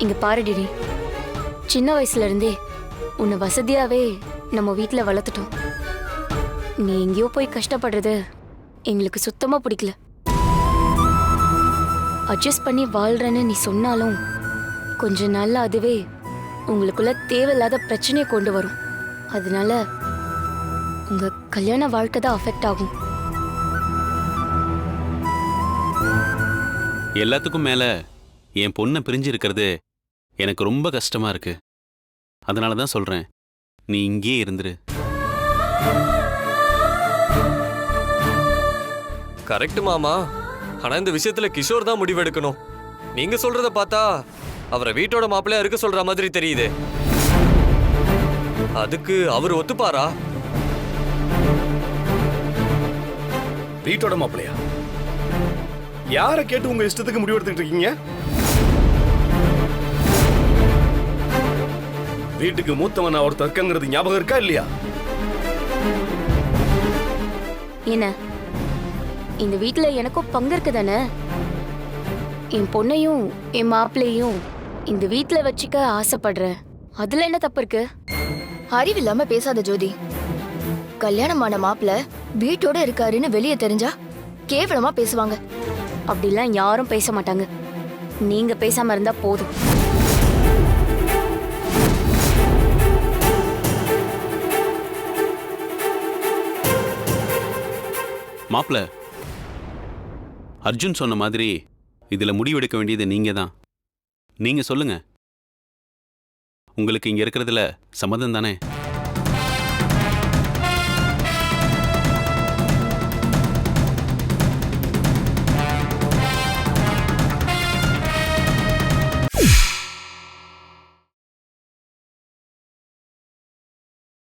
இங்க பாருடி, சின்ன வயசுல இருந்தே உன்னை வசதியாவே நம்ம வீட்ல வளர்த்துட்டோம். நீ எங்கேயோ போய் கஷ்டப்படுறது எங்களுக்கு சுத்தமா பிடிக்கல. அட்ஜஸ்ட் பண்ணி வாழ்றேன்னு நீ சொன்னாலும் கொஞ்ச நாள்ல அதுவே உங்களுக்குள்ள தேவையில்லாத பிரச்சனையை கொண்டு வரும். அதனால உங்க கல்யாண வாழ்க்கை தான் அஃபெக்ட் ஆகும். எல்லாத்துக்கும் மேல என் பொண்ணை பிரிஞ்சு இருக்கிறது எனக்கு ரொம்ப கஷ்டமா இருக்கு. அதனால தான் சொல்றேன், நீ இங்கேயே இருந்துரு. கரெக்ட் மாமா. ஆனா இந்த விஷயத்துல கிஷோர் தான் முடிவெடுக்கணும். நீங்க சொல்றத பார்த்தா அவரை வீட்டோட மாப்பிள்ளையா இருக்க சொல்ற மாதிரி தெரியுது. அதுக்கு அவர் ஒத்துப்பாரா? வீட்டோட மாப்பிள்ளையா? யாரை கேட்டு உங்க இஷ்டத்துக்கு முடிவெடுத்துட்டு இருக்கீங்க? வீட்டுக்கு மூத்தவன் ஒருத்தர் இருக்கங்கிறது ஞாபகம் இருக்கா இல்லையா? என்ன, இந்த வீட்டுல எனக்கும் பங்கு இருக்கு தானே? என் பொண்ணையும் என் மாப்பிள்ளையும் இந்த வீட்டுல வச்சுக்க ஆசைப்படுறேன். அதுல என்ன தப்பு இருக்கு? அறிவில்லாம பேசாத ஜோதி. கல்யாணமான மாப்பிள்ள வீட்டோட இருக்காருன்னு வெளியே தெரிஞ்சா கேவலமா பேசுவாங்க. அப்படிலாம் யாரும் பேச மாட்டாங்க. நீங்க பேசாம இருந்தா போதும். மாப்பிள்ள, அர்ஜுன் சொன்ன மாதிரி இதுல முடிவெடுக்க வேண்டியது நீங்க தான். நீங்க சொல்லுங்க, உங்களுக்கு இங்க இருக்கிறதுல சம்மதம் தானே?